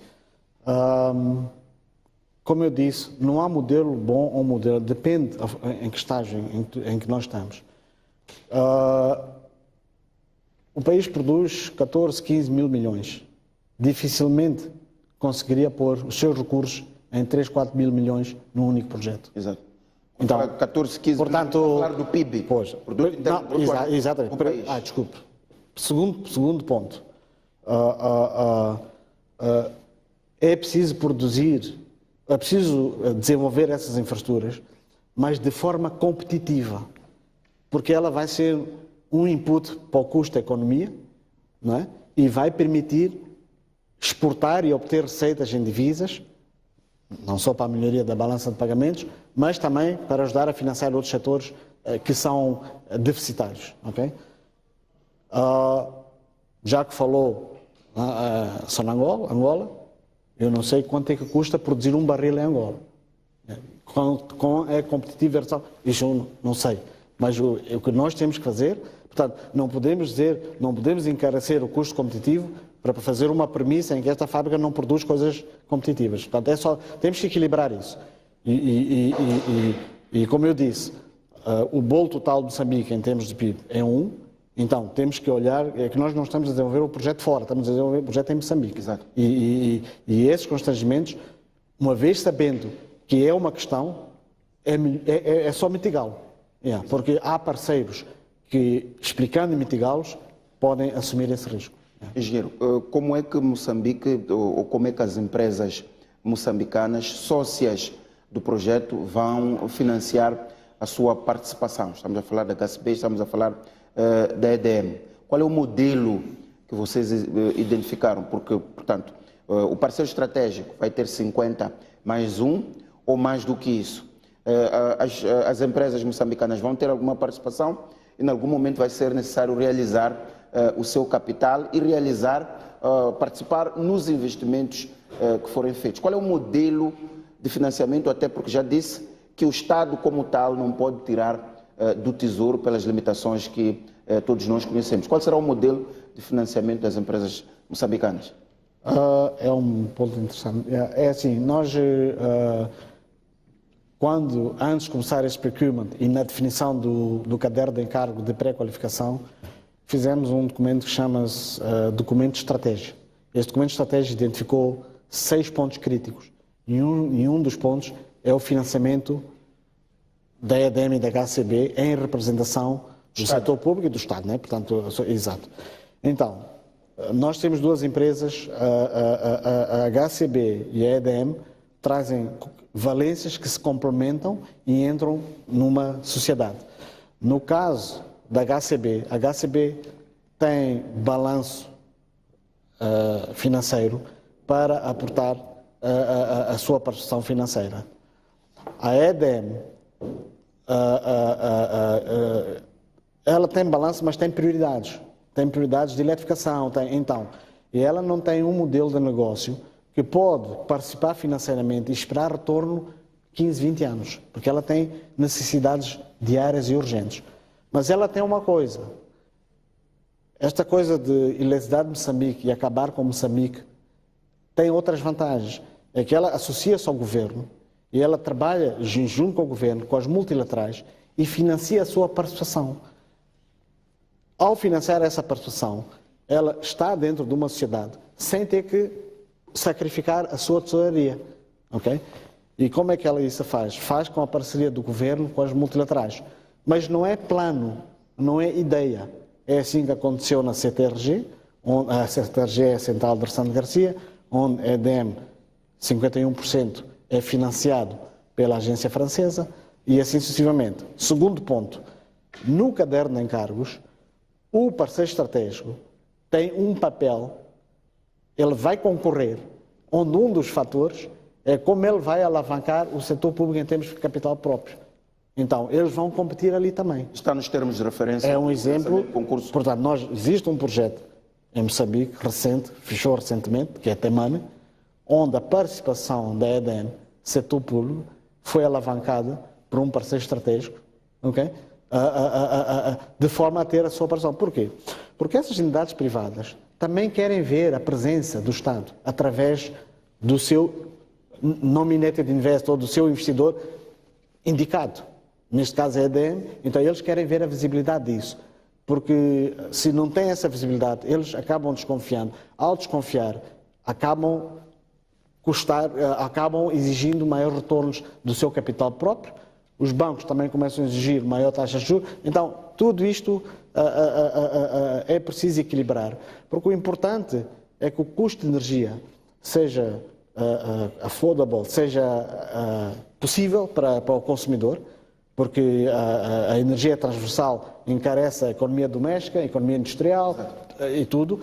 Como eu disse, não há modelo bom ou modelo, depende em que estágio em que nós estamos. o país produz 14, 15 mil milhões. Dificilmente conseguiria pôr os seus recursos em 3, 4 mil milhões num único projeto. Exato. Então, 14, 15 portanto, falar do PIB. Pois, Produto Interno Bruto exatamente. do país. Desculpe. Segundo ponto. É preciso produzir, é preciso desenvolver essas infraestruturas, mas de forma competitiva, porque ela vai ser um input para o custo da economia, não é? E vai permitir exportar e obter receitas em divisas, não só para a melhoria da balança de pagamentos, mas também para ajudar a financiar outros setores que são deficitários. Okay? Já que falou só na Angola, eu não sei quanto é que custa produzir um barril em Angola. É competitivo, isso eu não sei. Mas o que nós temos que fazer, portanto, não podemos encarecer o custo competitivo para fazer uma premissa em que esta fábrica não produz coisas competitivas. Portanto, temos que equilibrar isso. E como eu disse, o bolo total de Moçambique em termos de PIB é 1, então temos que olhar, é que nós não estamos a desenvolver o projeto fora, estamos a desenvolver o projeto em Moçambique. Exato. E esses constrangimentos, uma vez sabendo que é uma questão, é só mitigá-lo. Porque há parceiros que, explicando e mitigá-los, podem assumir esse risco. Engenheiro, como é que Moçambique, ou como é que as empresas moçambicanas, sócias do projeto, vão financiar a sua participação? Estamos a falar da HCB, estamos a falar da EDM. Qual é o modelo que vocês identificaram? Porque, portanto, o parceiro estratégico vai ter 50 mais 1 ou mais do que isso? As empresas moçambicanas vão ter alguma participação e, em algum momento, vai ser necessário realizar o seu capital e participar nos investimentos que forem feitos. Qual é o modelo de financiamento? Até porque já disse que o Estado, como tal, não pode tirar do Tesouro pelas limitações que todos nós conhecemos. Qual será o modelo de financiamento das empresas moçambicanas? É um ponto interessante. É assim, nós, antes de começar este procurement e na definição do caderno de encargo de pré-qualificação, fizemos um documento que chama-se documento de estratégia. Este documento de estratégia identificou 6 pontos críticos e um dos pontos é o financiamento da EDM e da HCB em representação do setor público e do Estado, né? Portanto, exato. Então, nós temos duas empresas, a HCB e a EDM trazem valências que se complementam e entram numa sociedade. No caso da HCB, a HCB tem balanço financeiro para aportar a sua participação financeira. A EDM, ela tem balanço, mas tem prioridades. Tem prioridades de eletrificação. E ela não tem um modelo de negócio que pode participar financeiramente e esperar retorno 15, 20 anos, porque ela tem necessidades diárias e urgentes. Mas ela tem uma coisa. Esta coisa de eletricidade de Moçambique e acabar com Moçambique tem outras vantagens. É que ela associa-se ao governo e ela trabalha junto com o governo, com as multilaterais e financia a sua participação. Ao financiar essa participação, ela está dentro de uma sociedade sem ter que sacrificar a sua tesouraria. Okay? E como é que ela isso faz? Faz com a parceria do governo com as multilaterais. Mas não é plano, não é ideia. É assim que aconteceu na CTRG, onde a CTRG é a Central de Ressano de Garcia, onde a EDM 51% é financiado pela agência francesa e assim sucessivamente. Segundo ponto, no caderno de encargos, o parceiro estratégico tem um papel, ele vai concorrer, onde um dos fatores é como ele vai alavancar o setor público em termos de capital próprio. Então, eles vão competir ali também. Está nos termos de referência. É um exemplo. Concurso. Portanto, existe um projeto em Moçambique, fechou recentemente, que é Temane, onde a participação da EDM, setor público, foi alavancada por um parceiro estratégico, okay? De forma a ter a sua participação. Porquê? Porque essas entidades privadas também querem ver a presença do Estado através do seu nominated investor, do seu investidor indicado. Neste caso é a EDM, então eles querem ver a visibilidade disso. porque se não tem essa visibilidade, eles acabam desconfiando. Ao desconfiar, acabam exigindo maiores retornos do seu capital próprio. Os bancos também começam a exigir maior taxa de juros. Então, tudo isto é preciso equilibrar, porque o importante é que o custo de energia seja affordable, seja possível para o consumidor, porque a energia transversal encarece a economia doméstica, a economia industrial e tudo,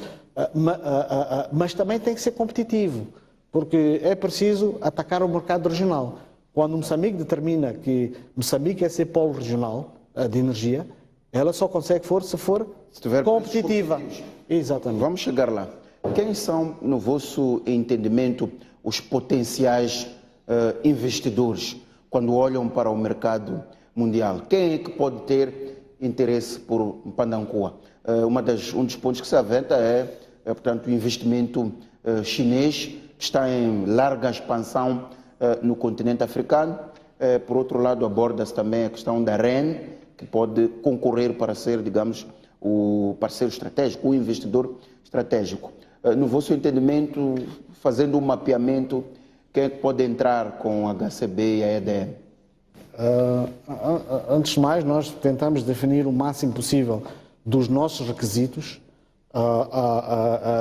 mas também tem que ser competitivo, porque é preciso atacar o mercado regional. Quando Moçambique determina que Moçambique é ser polo regional de energia, ela só consegue se for competitiva. Exatamente. Vamos chegar lá. Quem são, no vosso entendimento, os potenciais investidores quando olham para o mercado mundial? Quem é que pode ter interesse por Mpandankua? Um dos pontos que se aventa portanto, o investimento chinês, que está em larga expansão no continente africano. Por outro lado, aborda-se também a questão da REN, que pode concorrer para ser, digamos, o parceiro estratégico, o investidor estratégico. No vosso entendimento, fazendo um mapeamento, quem é que pode entrar com a HCB e a EDM? Antes de mais, nós tentamos definir o máximo possível dos nossos requisitos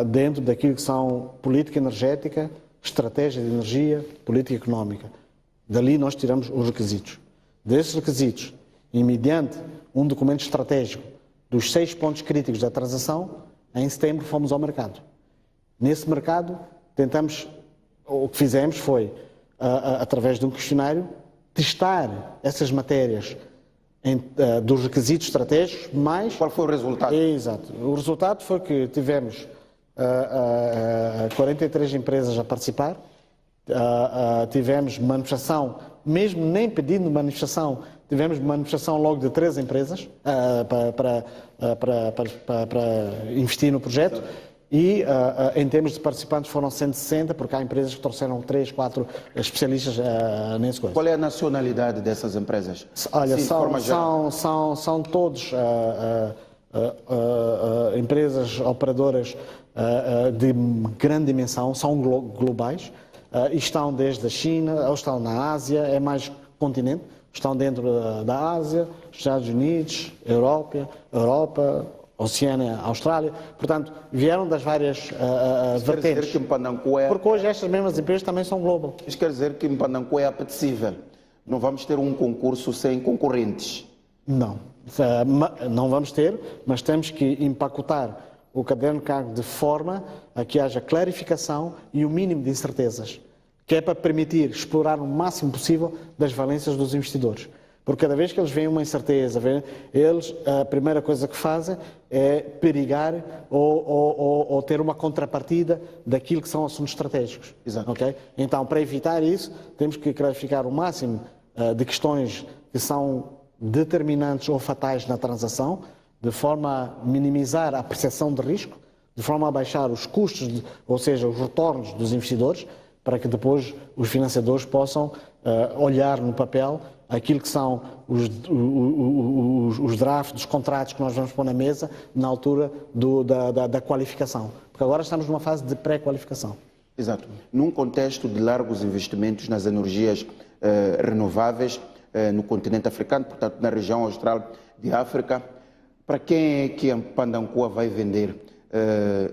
dentro daquilo que são política energética, estratégia de energia, política económica. Dali nós tiramos os requisitos. Desses requisitos, e mediante um documento estratégico dos 6 pontos críticos da transação, em setembro fomos ao mercado. Nesse mercado, o que fizemos foi, através de um questionário, testar essas matérias dos requisitos estratégicos, mais... Qual foi o resultado? Exato. O resultado foi que tivemos 43 empresas a participar, tivemos manifestação, mesmo nem pedindo manifestação, tivemos manifestação logo de 3 empresas para investir no projeto. E em termos de participantes foram 160, porque há empresas que trouxeram 3, 4 especialistas nesse coisa. Qual é a nacionalidade dessas empresas? Olha, são todos empresas operadoras de grande dimensão, são globais, e estão desde a China, ou estão na Ásia, é mais continente, estão dentro da Ásia, Estados Unidos, Europa, Oceânia, Austrália, portanto, vieram das várias vertentes. Quer dizer que Mpandankua Porque hoje estas mesmas empresas também são global. Isso quer dizer que Mpandankua é apetecível. Não vamos ter um concurso sem concorrentes. Não, não vamos ter, mas temos que empacotar o caderno de cargo de forma a que haja clarificação e o mínimo de incertezas, que é para permitir explorar o máximo possível das valências dos investidores. Porque cada vez que eles veem uma incerteza, a primeira coisa que fazem é perigar ou ter uma contrapartida daquilo que são assuntos estratégicos. Exato. Okay? Então, para evitar isso, temos que clarificar o máximo de questões que são determinantes ou fatais na transação, de forma a minimizar a percepção de risco, de forma a baixar os custos, ou seja, os retornos dos investidores, para que depois os financiadores possam olhar no papel aquilo que são os drafts dos contratos que nós vamos pôr na mesa na altura da qualificação. Porque agora estamos numa fase de pré-qualificação. Exato. Num contexto de largos investimentos nas energias renováveis no continente africano, portanto na região austral de África, para quem é que a Mpandankua vai vender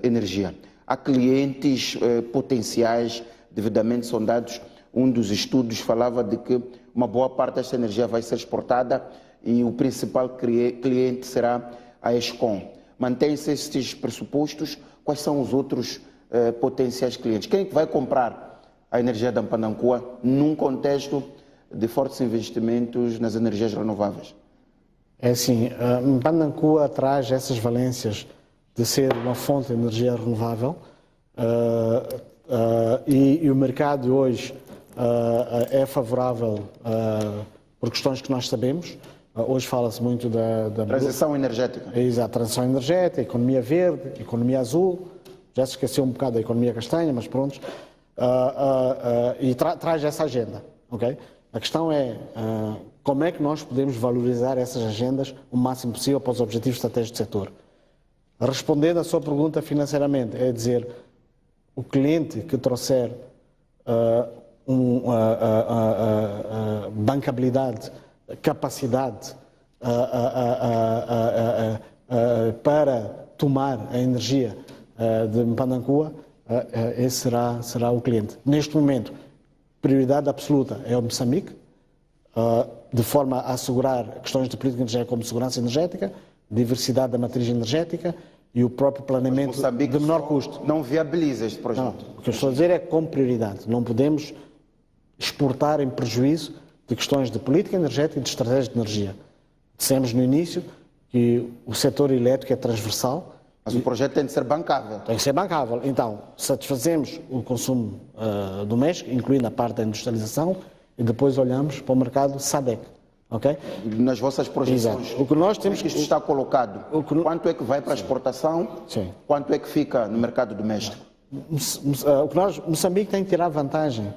energia? Há clientes potenciais devidamente sondados. Um dos estudos falava de que uma boa parte desta energia vai ser exportada e o principal cliente será a Eskom. Mantém-se estes pressupostos? Quais são os outros potenciais clientes? Quem é que vai comprar a energia da Mpandankua num contexto de fortes investimentos nas energias renováveis? É assim, a Mpandankua traz essas valências de ser uma fonte de energia renovável e o mercado hoje é favorável por questões que nós sabemos. Hoje fala-se muito da transição energética. Exato, transição energética, economia verde, economia azul. Já se esqueceu um bocado da economia castanha, mas pronto. E traz essa agenda. Okay? A questão é como é que nós podemos valorizar essas agendas o máximo possível para os objetivos estratégicos do setor. Respondendo à sua pergunta financeiramente, é dizer, o cliente que trouxer bancabilidade, capacidade para tomar a energia de Mpandancua, esse será o cliente. Neste momento, prioridade absoluta é o Moçambique, de forma a assegurar questões de política energética como segurança energética, diversidade da matriz energética e o próprio planeamento de menor custo. Não viabiliza este projeto. Não, o que eu estou a dizer é como prioridade. Não podemos exportar em prejuízo de questões de política energética e de estratégia de energia. Dissemos no início que o setor elétrico é transversal. Mas o projeto tem de ser bancável. Tem que ser bancável. Então, satisfazemos o consumo doméstico, incluindo a parte da industrialização, e depois olhamos para o mercado SADEC. Okay? Nas vossas projeções, exato. O que nós temos que isto está colocado? Quanto é que vai para a exportação? Sim. Quanto é que fica no mercado doméstico? Moçambique tem que tirar vantagem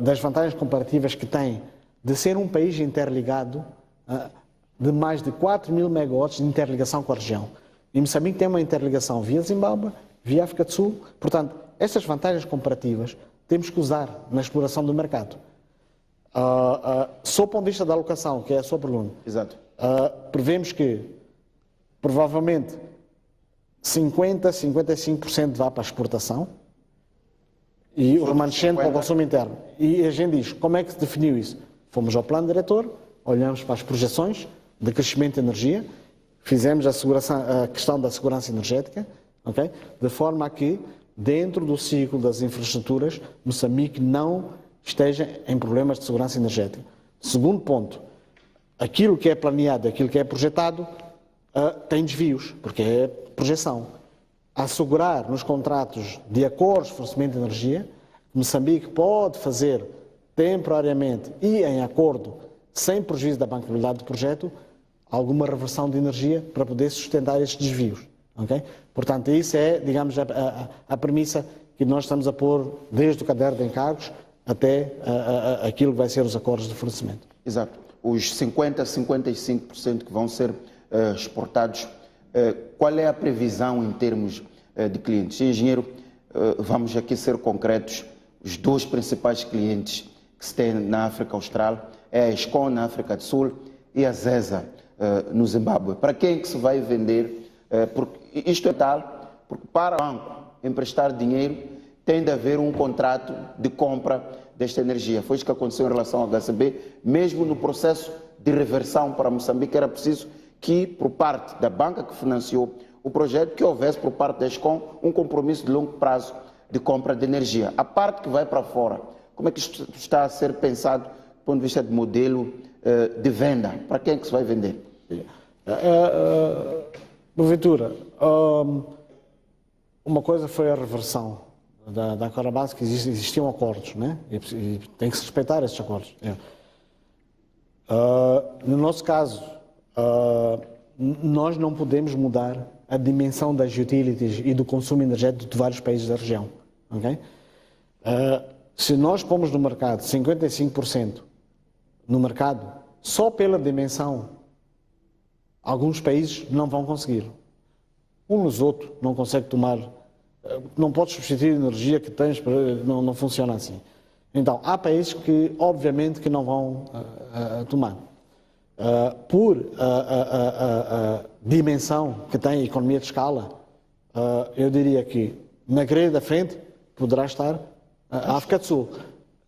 das vantagens comparativas que tem de ser um país interligado, de mais de 4.000 megawatts de interligação com a região. E Moçambique tem uma interligação via Zimbábue, via África do Sul. Portanto, estas vantagens comparativas temos que usar na exploração do mercado. Sob o ponto de vista da alocação, que é a sua pergunta, exato. Prevemos que provavelmente 50-55% vá para a exportação e o remanescente para o consumo interno. E a gente diz, como é que se definiu isso? Fomos ao plano diretor, olhamos para as projeções de crescimento de energia, fizemos a questão da segurança energética, okay? De forma a que, dentro do ciclo das infraestruturas, Moçambique não esteja em problemas de segurança energética. Segundo ponto, aquilo que é planeado, aquilo que é projetado, tem desvios, porque é projeção. Assegurar nos contratos de acordos de fornecimento de energia, Moçambique pode fazer temporariamente e em acordo, sem prejuízo da bancabilidade do projeto, alguma reversão de energia para poder sustentar estes desvios. Okay? Portanto, isso é, digamos, a premissa que nós estamos a pôr desde o caderno de encargos até aquilo que vai ser os acordos de fornecimento. Exato. Os 50-55% que vão ser exportados, qual é a previsão em termos de clientes? Engenheiro, vamos aqui ser concretos, os dois principais clientes que se tem na África Austral é a Eskom na África do Sul e a ZESA no Zimbábue. Para quem é que se vai vender? Porque isto é tal, porque para o banco emprestar dinheiro tem de haver um contrato de compra desta energia. Foi isso que aconteceu em relação ao HCB, mesmo no processo de reversão para Moçambique, era preciso que, por parte da banca que financiou o projeto, que houvesse por parte da Eskom um compromisso de longo prazo de compra de energia. A parte que vai para fora, como é que isto está a ser pensado do ponto de vista de modelo de venda? Para quem é que se vai vender? Porventura, uma coisa foi a reversão da Ancora Base, que existiam acordos, né? E tem que se respeitar esses acordos. No nosso caso, nós não podemos mudar a dimensão das utilities e do consumo energético de vários países da região. Okay? Se nós pomos no mercado 55% no mercado, só pela dimensão, alguns países não vão conseguir. Um nos outros não consegue tomar, não pode substituir a energia que tens, não funciona assim. Então, há países que, obviamente, que não vão tomar. Por a dimensão que tem a economia de escala, eu diria que na grelha da frente poderá estar a África do Sul.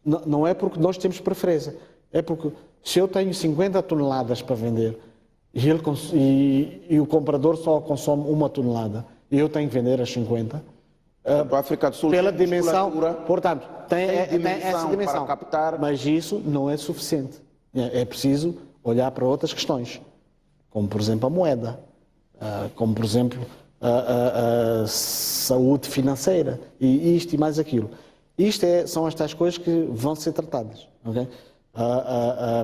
Não é porque nós temos preferência, é porque se eu tenho 50 toneladas para vender e o comprador só consome 1 tonelada e eu tenho que vender as 50, a África do Sul pela dimensão, portanto, tem essa dimensão, para captar. Mas isso não é suficiente. É preciso olhar para outras questões, como por exemplo a moeda, como por exemplo a saúde financeira, e isto e mais aquilo. São as tais coisas que vão ser tratadas, okay?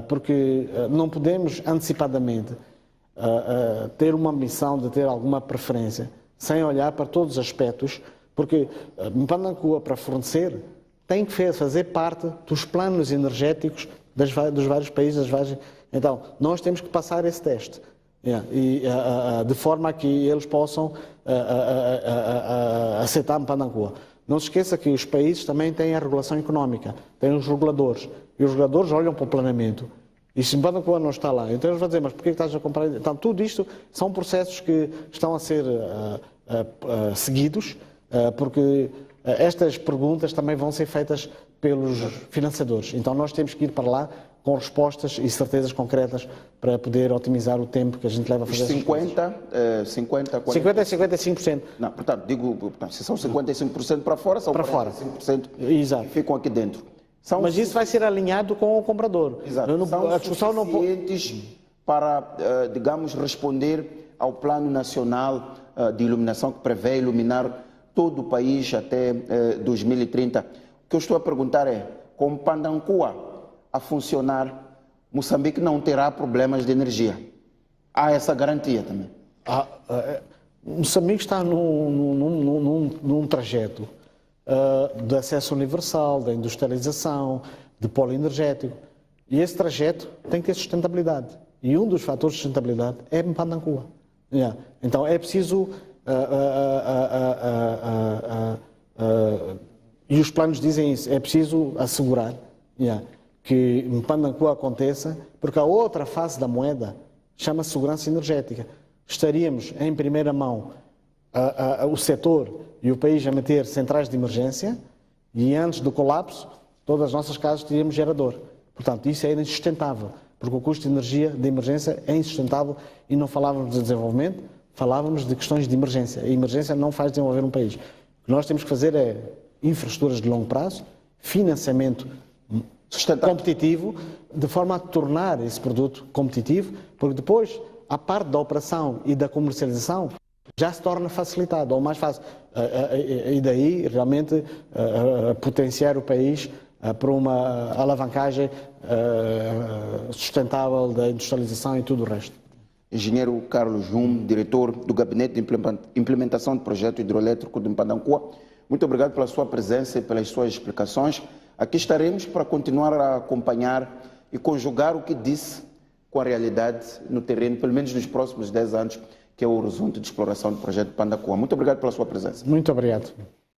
Porque não podemos antecipadamente ter uma ambição de ter alguma preferência, sem olhar para todos os aspectos, porque Mpandancua, para fornecer, tem que fazer parte dos planos energéticos dos vários países, Então, nós temos que passar esse teste. De forma a que eles possam aceitar Mpandancua. Não se esqueça que os países também têm a regulação económica, têm os reguladores, e os reguladores olham para o planeamento. E se Mpandancua não está lá, então eles vão dizer, mas por que estás a comprar? Então, tudo isto são processos que estão a ser seguidos, porque estas perguntas também vão ser feitas pelos financiadores. Então, nós temos que ir para lá com respostas e certezas concretas para poder otimizar o tempo que a gente leva a fazer 50, 40... 50 a 55%. Não, portanto, se são 55% para fora, são para 45% Exato. que ficam aqui dentro. Mas isso vai ser alinhado com o comprador. Exato. São suficientes para, digamos, responder ao Plano Nacional de Iluminação que prevê iluminar todo o país até 2030. O que eu estou a perguntar é, com Mpandancua a funcionar, Moçambique não terá problemas de energia. Há essa garantia também. Moçambique está num trajeto de acesso universal, da industrialização, de polo energético. E esse trajeto tem que ter sustentabilidade. E um dos fatores de sustentabilidade é Mpandancua. Então é preciso... e os planos dizem isso, é preciso assegurar que Mpandancua aconteça, porque a outra face da moeda chama-se segurança energética. Estaríamos em primeira mão o setor e o país a meter centrais de emergência e antes do colapso todas as nossas casas teríamos gerador. Portanto, isso é insustentável, porque o custo de energia de emergência é insustentável e não falávamos de desenvolvimento, falávamos de questões de emergência. A emergência não faz desenvolver um país. O que nós temos que fazer é infraestruturas de longo prazo, financiamento competitivo, de forma a tornar esse produto competitivo, porque depois a parte da operação e da comercialização já se torna facilitado, ou mais fácil. E daí, realmente, potenciar o país para uma alavancagem sustentável da industrialização e tudo o resto. Engenheiro Carlos Jum, diretor do Gabinete de Implementação do Projeto Hidroelétrico de Mpandancua, muito obrigado pela sua presença e pelas suas explicações. Aqui estaremos para continuar a acompanhar e conjugar o que disse com a realidade no terreno, pelo menos nos próximos 10 anos, que é o horizonte de exploração do projeto Mpandancua. Muito obrigado pela sua presença. Muito obrigado.